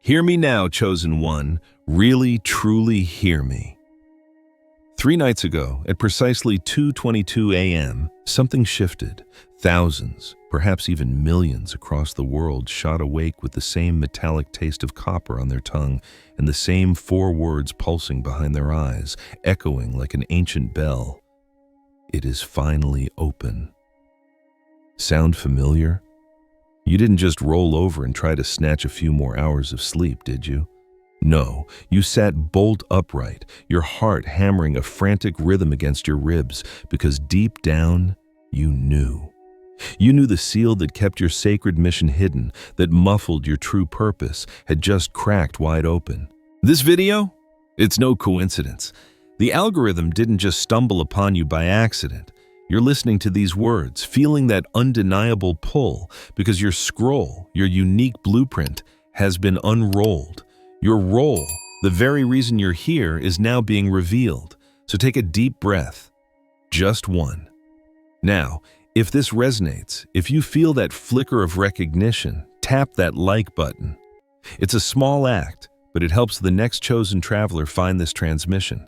Hear me now, chosen one. Really, truly hear me. 3 nights ago, at precisely 2:22 a.m., something shifted. Thousands, perhaps even millions across the world shot awake with the same metallic taste of copper on their tongue and the same 4 words pulsing behind their eyes, echoing like an ancient bell. It is finally open. Sound familiar? You didn't just roll over and try to snatch a few more hours of sleep, did you? No, you sat bolt upright, your heart hammering a frantic rhythm against your ribs, because deep down, you knew. You knew the seal that kept your sacred mission hidden, that muffled your true purpose, had just cracked wide open. This video? It's no coincidence. The algorithm didn't just stumble upon you by accident. You're listening to these words, feeling that undeniable pull, because your scroll, your unique blueprint, has been unrolled. Your role, the very reason you're here, is now being revealed. So take a deep breath. Just one. Now, if this resonates, if you feel that flicker of recognition, tap that like button. It's a small act, but it helps the next chosen traveler find this transmission.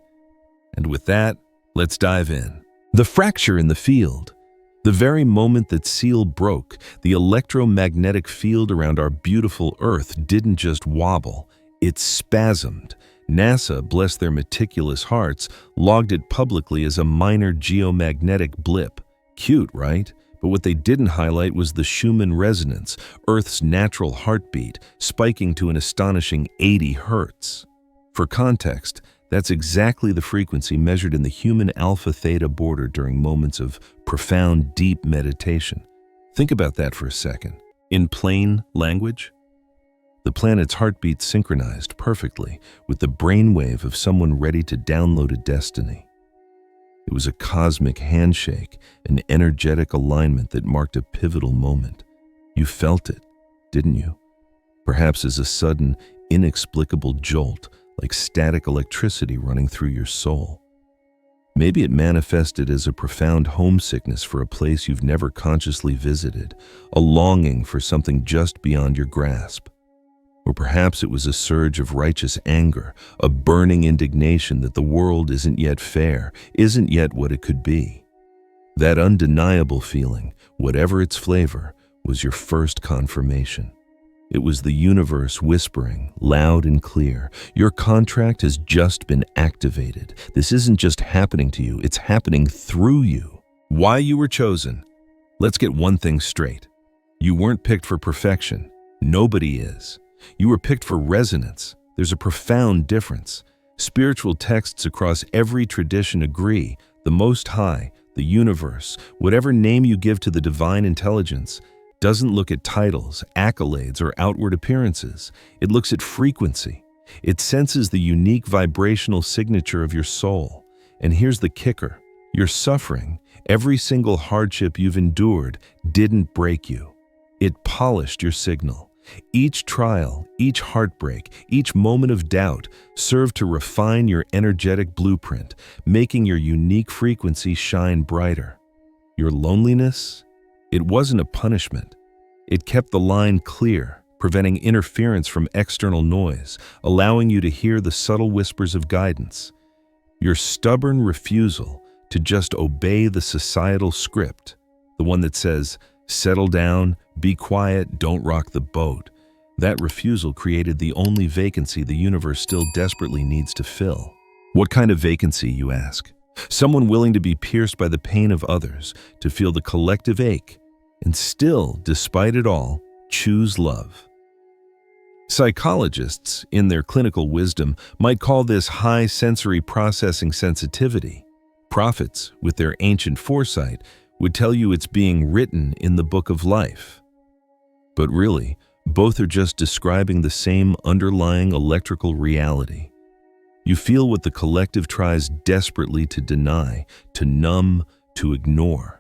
And with that, let's dive in. The fracture in the field. The very moment that seal broke, the electromagnetic field around our beautiful Earth didn't just wobble. It spasmed. NASA, bless their meticulous hearts, logged it publicly as a minor geomagnetic blip. Cute, right? But what they didn't highlight was the Schumann resonance, Earth's natural heartbeat, spiking to an astonishing 80 hertz. For context, that's exactly the frequency measured in the human alpha-theta border during moments of profound, deep meditation. Think about that for a second. In plain language, the planet's heartbeat synchronized perfectly with the brainwave of someone ready to download a destiny. It was a cosmic handshake, an energetic alignment that marked a pivotal moment. You felt it, didn't you? Perhaps as a sudden, inexplicable jolt, like static electricity running through your soul. Maybe it manifested as a profound homesickness for a place you've never consciously visited, a longing for something just beyond your grasp. Or perhaps it was a surge of righteous anger, a burning indignation that the world isn't yet fair, isn't yet what it could be. That undeniable feeling, whatever its flavor, was your first confirmation. It was the universe whispering, loud and clear, your contract has just been activated. This isn't just happening to you, it's happening through you. Why you were chosen? Let's get one thing straight. You weren't picked for perfection. Nobody is. You were picked for resonance. There's a profound difference. Spiritual texts across every tradition agree. The Most High, the universe, whatever name you give to the divine intelligence, doesn't look at titles, accolades, or outward appearances. It looks at frequency. It senses the unique vibrational signature of your soul. And here's the kicker. Your suffering, every single hardship you've endured, didn't break you. It polished your signal. Each trial, each heartbreak, each moment of doubt served to refine your energetic blueprint, making your unique frequency shine brighter. Your loneliness? It wasn't a punishment. It kept the line clear, preventing interference from external noise, allowing you to hear the subtle whispers of guidance. Your stubborn refusal to just obey the societal script, the one that says, settle down, be quiet, don't rock the boat. That refusal created the only vacancy the universe still desperately needs to fill. What kind of vacancy, you ask? Someone willing to be pierced by the pain of others, to feel the collective ache, and still, despite it all, choose love. Psychologists, in their clinical wisdom, might call this high sensory processing sensitivity. Prophets, with their ancient foresight, would tell you it's being written in the book of life. But really, both are just describing the same underlying electrical reality. You feel what the collective tries desperately to deny, to numb, to ignore.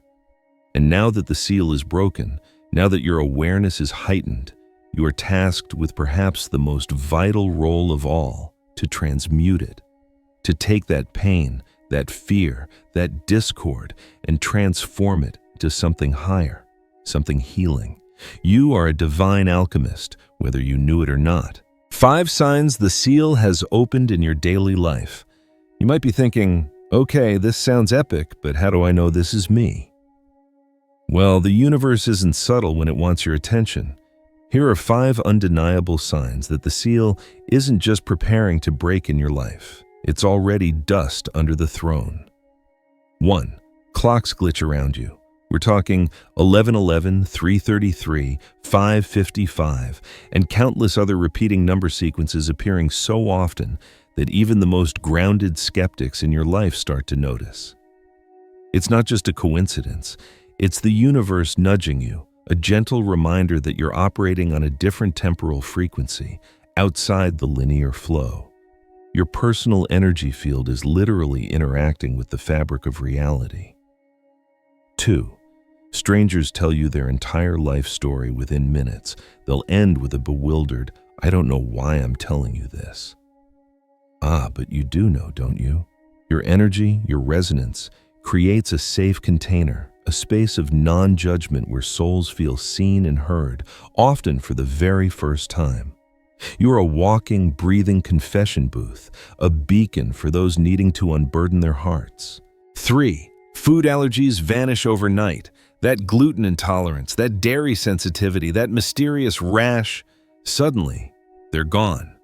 And now that the seal is broken, now that your awareness is heightened, you are tasked with perhaps the most vital role of all, to transmute it, to take that pain, that fear, that discord, and transform it to something higher, something healing. You are a divine alchemist, whether you knew it or not. 5 signs the seal has opened in your daily life. You might be thinking, okay, this sounds epic, but how do I know this is me? Well, the universe isn't subtle when it wants your attention. Here are 5 undeniable signs that the seal isn't just preparing to break in your life. It's already dust under the throne. 1. Clocks glitch around you. We're talking 11:11, 3:33, 5:55, and countless other repeating number sequences appearing so often that even the most grounded skeptics in your life start to notice. It's not just a coincidence. It's the universe nudging you, a gentle reminder that you're operating on a different temporal frequency, outside the linear flow. Your personal energy field is literally interacting with the fabric of reality. 2. Strangers tell you their entire life story within minutes. They'll end with a bewildered, "I don't know why I'm telling you this." But you do know, don't you? Your energy, your resonance, creates a safe container, a space of non-judgment where souls feel seen and heard, often for the very first time. You're a walking, breathing confession booth, a beacon for those needing to unburden their hearts. 3. Food allergies vanish overnight. That gluten intolerance, that dairy sensitivity, that mysterious rash, suddenly, they're gone.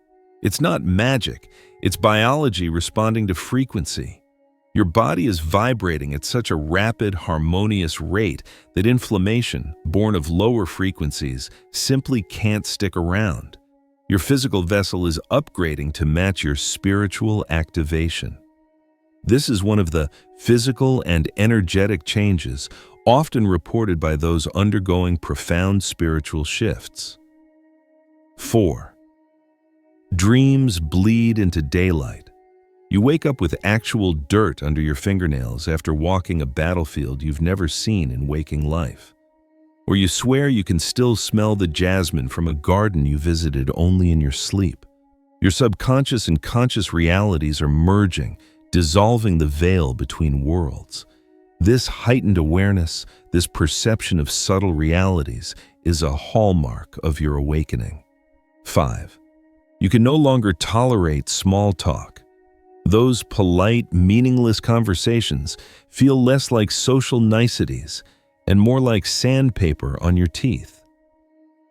It's not magic, it's biology responding to frequency. Your body is vibrating at such a rapid, harmonious rate that inflammation, born of lower frequencies, simply can't stick around. Your physical vessel is upgrading to match your spiritual activation. This is one of the physical and energetic changes often reported by those undergoing profound spiritual shifts. 4. Dreams bleed into daylight. You wake up with actual dirt under your fingernails after walking a battlefield you've never seen in waking life. Or you swear you can still smell the jasmine from a garden you visited only in your sleep. Your subconscious and conscious realities are merging, dissolving the veil between worlds. This heightened awareness, this perception of subtle realities, is a hallmark of your awakening. 5. You can no longer tolerate small talk. Those polite, meaningless conversations feel less like social niceties and more like sandpaper on your teeth.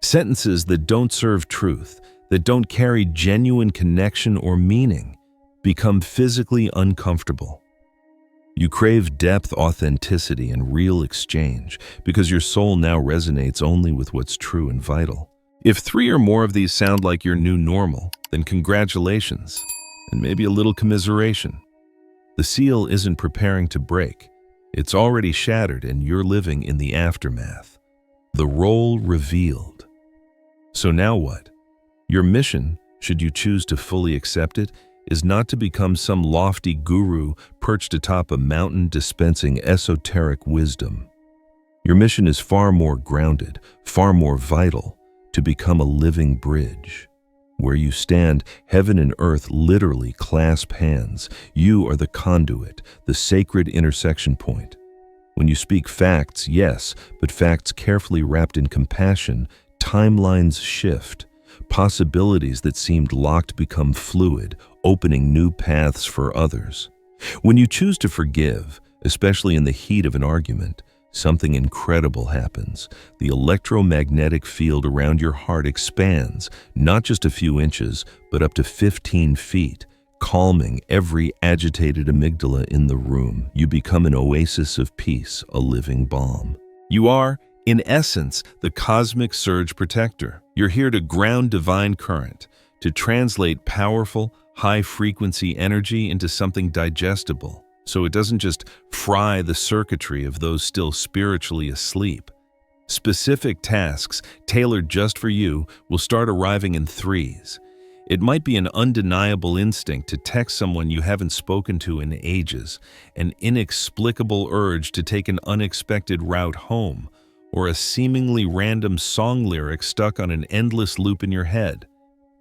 Sentences that don't serve truth, that don't carry genuine connection or meaning, become physically uncomfortable. You crave depth, authenticity, and real exchange because your soul now resonates only with what's true and vital. If 3 or more of these sound like your new normal, then congratulations, and maybe a little commiseration. The seal isn't preparing to break. It's already shattered and you're living in the aftermath. The role revealed. So now what? Your mission, should you choose to fully accept it, is not to become some lofty guru perched atop a mountain dispensing esoteric wisdom. Your mission is far more grounded, far more vital, to become a living bridge. Where you stand, heaven and earth literally clasp hands. You are the conduit, the sacred intersection point. When you speak facts, yes, but facts carefully wrapped in compassion, timelines shift. Possibilities that seemed locked become fluid, opening new paths for others. When you choose to forgive, especially in the heat of an argument, something incredible happens. The electromagnetic field around your heart expands, not just a few inches, but up to 15 feet, calming every agitated amygdala in the room. You become an oasis of peace, a living balm. You are, in essence, the cosmic surge protector. You're here to ground divine current, to translate powerful, high-frequency energy into something digestible, so it doesn't just fry the circuitry of those still spiritually asleep. Specific tasks, tailored just for you, will start arriving in threes. It might be an undeniable instinct to text someone you haven't spoken to in ages, an inexplicable urge to take an unexpected route home, or a seemingly random song lyric stuck on an endless loop in your head.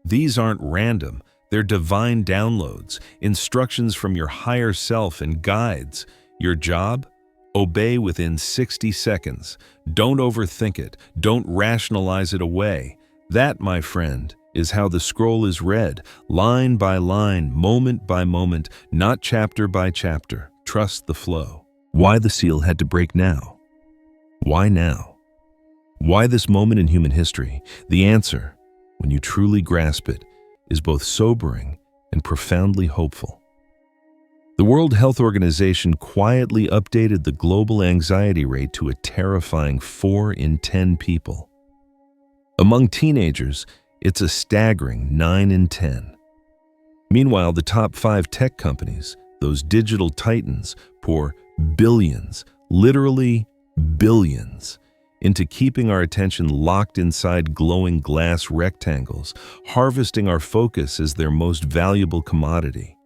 These aren't random, they're divine downloads, instructions from your higher self and guides. Your job? Obey within 60 seconds. Don't overthink it, don't rationalize it away. That, my friend, is how the scroll is read, line by line, moment by moment, not chapter by chapter. Trust the flow. Why the seal had to break now? Why now? Why this moment in human history? The answer, when you truly grasp it, is both sobering and profoundly hopeful. The World Health Organization quietly updated the global anxiety rate to a terrifying 4 in 10 people. Among teenagers, it's a staggering 9 in 10. Meanwhile, the top 5 tech companies, those digital titans, pour billions, literally billions, into keeping our attention locked inside glowing glass rectangles, harvesting our focus as their most valuable commodity.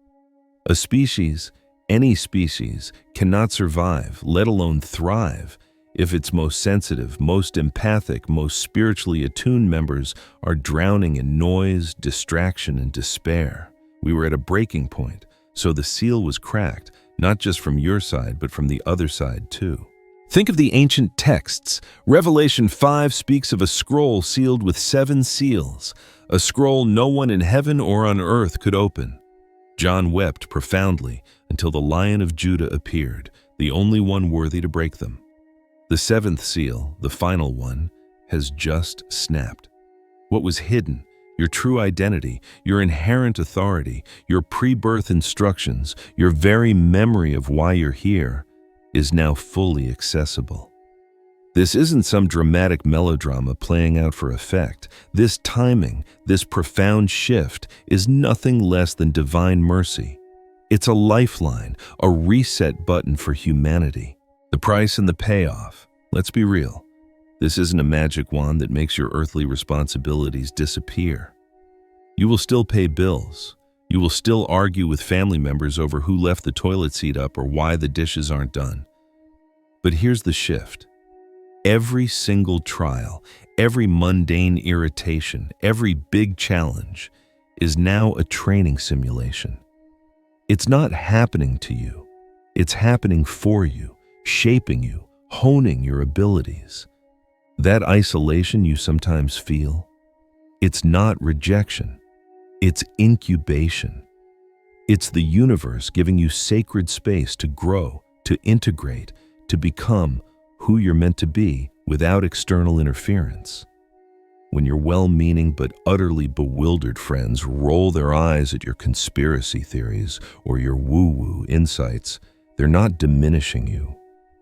A species, any species, cannot survive, let alone thrive, if its most sensitive, most empathic, most spiritually attuned members are drowning in noise, distraction, and despair. We were at a breaking point, so the seal was cracked, not just from your side, but from the other side too. Think of the ancient texts. Revelation 5 speaks of a scroll sealed with 7 seals, a scroll no one in heaven or on earth could open. John wept profoundly until the Lion of Judah appeared, the only one worthy to break them. The 7th seal, the final one, has just snapped. What was hidden, your true identity, your inherent authority, your pre-birth instructions, your very memory of why you're here, is now fully accessible. This isn't some dramatic melodrama playing out for effect. This timing, this profound shift, is nothing less than divine mercy. It's a lifeline, a reset button for humanity. The price and the payoff. Let's be real. This isn't a magic wand that makes your earthly responsibilities disappear. You will still pay bills. You will still argue with family members over who left the toilet seat up or why the dishes aren't done. But here's the shift. Every single trial, every mundane irritation, every big challenge is now a training simulation. It's not happening to you. It's happening for you, shaping you, honing your abilities. That isolation you sometimes feel, it's not rejection. It's incubation. It's the universe giving you sacred space to grow, to integrate, to become who you're meant to be without external interference. When your well-meaning but utterly bewildered friends roll their eyes at your conspiracy theories or your woo-woo insights, they're not diminishing you.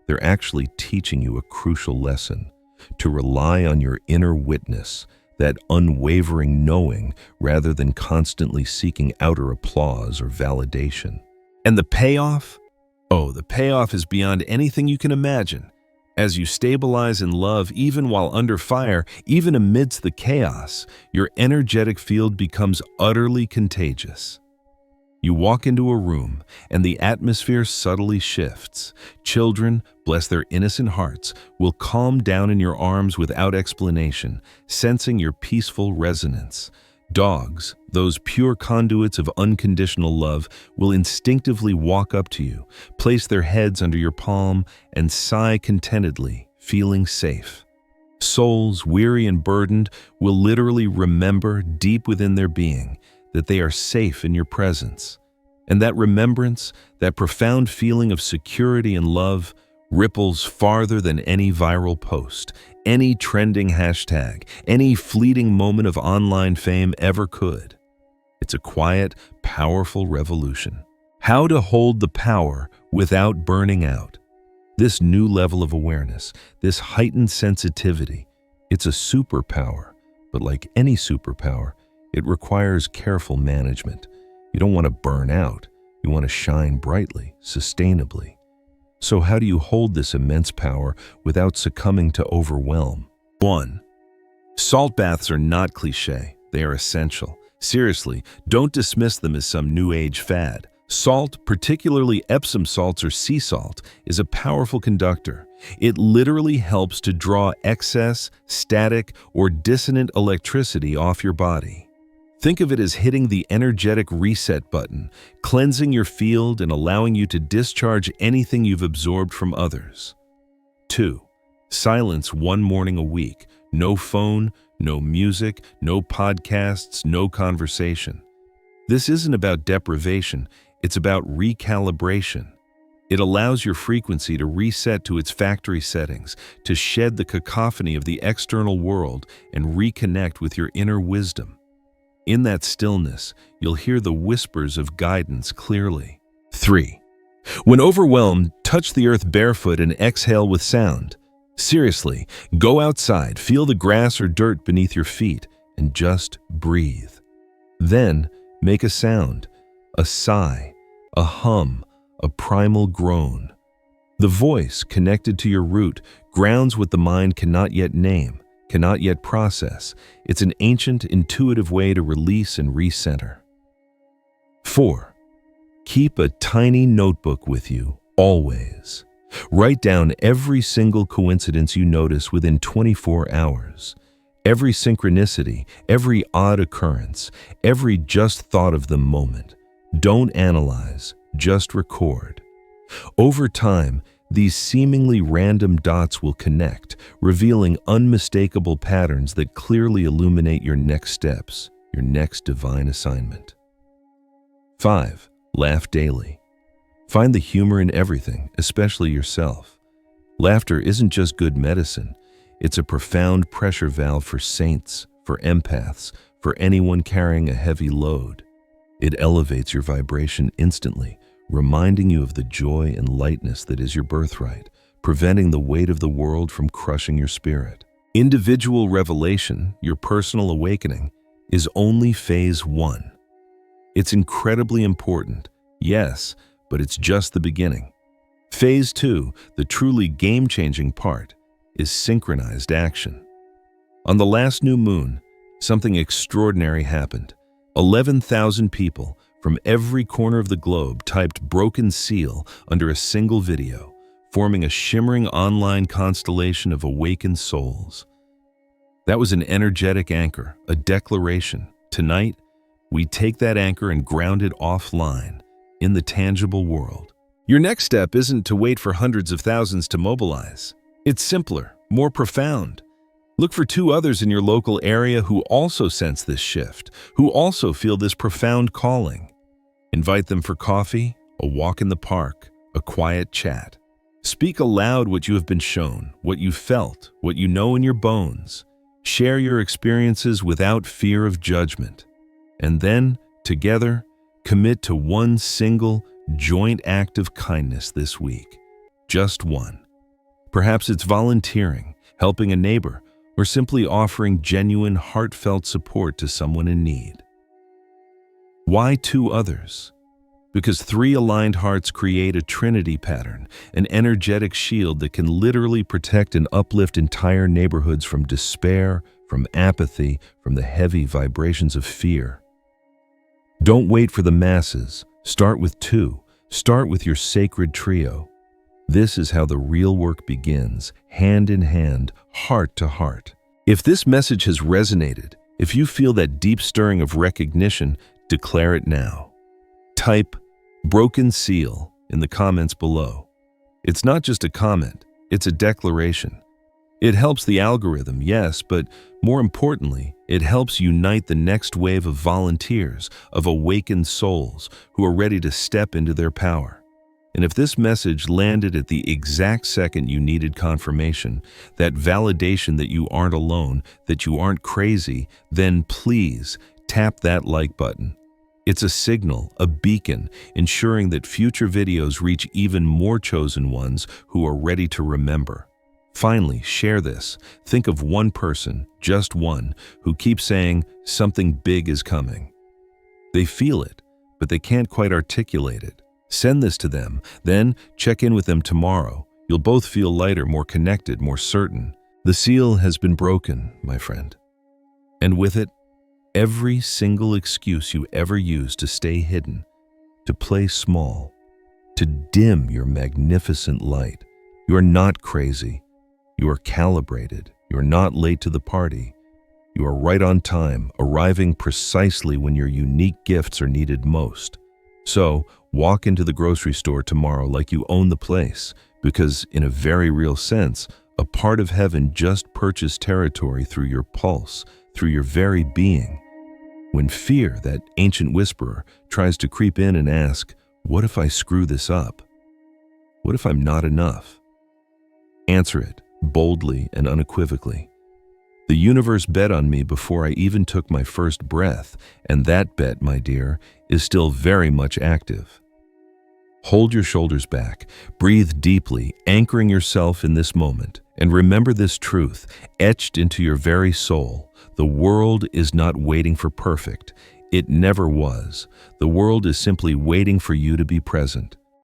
They're actually teaching you a crucial lesson: to rely on your inner witness, that unwavering knowing, rather than constantly seeking outer applause or validation. And the payoff? Oh, the payoff is beyond anything you can imagine. As you stabilize in love, even while under fire, even amidst the chaos, your energetic field becomes utterly contagious. You walk into a room, and the atmosphere subtly shifts. Children, bless their innocent hearts, will calm down in your arms without explanation, sensing your peaceful resonance. Dogs, those pure conduits of unconditional love, will instinctively walk up to you, place their heads under your palm, and sigh contentedly, feeling safe. Souls, weary and burdened, will literally remember deep within their being that they are safe in your presence. And that remembrance, that profound feeling of security and love, ripples farther than any viral post, any trending hashtag, any fleeting moment of online fame ever could. It's a quiet, powerful revolution. How to hold the power without burning out. This new level of awareness, this heightened sensitivity, it's a superpower. But like any superpower, it requires careful management. You don't want to burn out. You want to shine brightly, sustainably. So how do you hold this immense power without succumbing to overwhelm? 1. Salt baths are not cliché. They are essential. Seriously, don't dismiss them as some new age fad. Salt, particularly Epsom salts or sea salt, is a powerful conductor. It literally helps to draw excess, static, or dissonant electricity off your body. Think of it as hitting the energetic reset button, cleansing your field and allowing you to discharge anything you've absorbed from others. 2. Silence one morning a week. No phone, no music, no podcasts, no conversation. This isn't about deprivation, it's about recalibration. It allows your frequency to reset to its factory settings, to shed the cacophony of the external world and reconnect with your inner wisdom. In that stillness, you'll hear the whispers of guidance clearly. 3. When overwhelmed, touch the earth barefoot and exhale with sound. Seriously, go outside, feel the grass or dirt beneath your feet, and just breathe. Then, make a sound, a sigh, a hum, a primal groan. The voice, connected to your root, grounds what the mind cannot yet name, cannot yet process. It's an ancient, intuitive way to release and recenter. 4. Keep a tiny notebook with you, always. Write down every single coincidence you notice within 24 hours. Every synchronicity, every odd occurrence, every just thought of the moment. Don't analyze, just record. Over time, these seemingly random dots will connect, revealing unmistakable patterns that clearly illuminate your next steps, your next divine assignment. 5. Laugh daily. Find the humor in everything, especially yourself. Laughter isn't just good medicine, it's a profound pressure valve for saints, for empaths, for anyone carrying a heavy load. It elevates your vibration instantly, reminding you of the joy and lightness that is your birthright, preventing the weight of the world from crushing your spirit. Individual revelation, your personal awakening, is only phase 1. It's incredibly important, yes, but it's just the beginning. Phase 2, the truly game-changing part, is synchronized action. On the last new moon, something extraordinary happened. 11,000 people from every corner of the globe typed "broken seal" under a single video, forming a shimmering online constellation of awakened souls. That was an energetic anchor, a declaration. Tonight, we take that anchor and ground it offline, in the tangible world. Your next step isn't to wait for hundreds of thousands to mobilize. It's simpler, more profound. Look for 2 others in your local area who also sense this shift, who also feel this profound calling. Invite them for coffee, a walk in the park, a quiet chat. Speak aloud what you have been shown, what you felt, what you know in your bones. Share your experiences without fear of judgment. And then, together, commit to one single, joint act of kindness this week. Just one. Perhaps it's volunteering, helping a neighbor, or simply offering genuine, heartfelt support to someone in need. Why 2 others? Because 3 aligned hearts create a trinity pattern, an energetic shield that can literally protect and uplift entire neighborhoods from despair, from apathy, from the heavy vibrations of fear. Don't wait for the masses. Start with 2. Start with your sacred trio. This is how the real work begins, hand in hand, heart to heart. If this message has resonated, if you feel that deep stirring of recognition, declare it now. Type "broken seal" in the comments below. It's not just a comment, it's a declaration. It helps the algorithm, yes, but more importantly, it helps unite the next wave of volunteers, of awakened souls who are ready to step into their power. And if this message landed at the exact second you needed confirmation, that validation that you aren't alone, that you aren't crazy, then please tap that like button. It's a signal, a beacon, ensuring that future videos reach even more chosen ones who are ready to remember. Finally, share this. Think of one person, just one, who keeps saying something big is coming. They feel it, but they can't quite articulate it. Send this to them, then check in with them tomorrow. You'll both feel lighter, more connected, more certain. The seal has been broken, my friend. And with it, every single excuse you ever used to stay hidden, to play small, to dim your magnificent light. You are not crazy. You are calibrated. You are not late to the party. You are right on time, arriving precisely when your unique gifts are needed most. So, walk into the grocery store tomorrow like you own the place, because in a very real sense, A part of heaven just purchased territory through your pulse, through your very being. When fear, that ancient whisperer, tries to creep in and ask, what if I screw this up? What if I'm not enough? Answer it boldly and unequivocally. The universe bet on me before I even took my first breath, and that bet, my dear, is still very much active. Hold your shoulders back, breathe deeply, anchoring yourself in this moment, and remember this truth, etched into your very soul. The world is not waiting for perfect. It never was. The world is simply waiting for you to be present.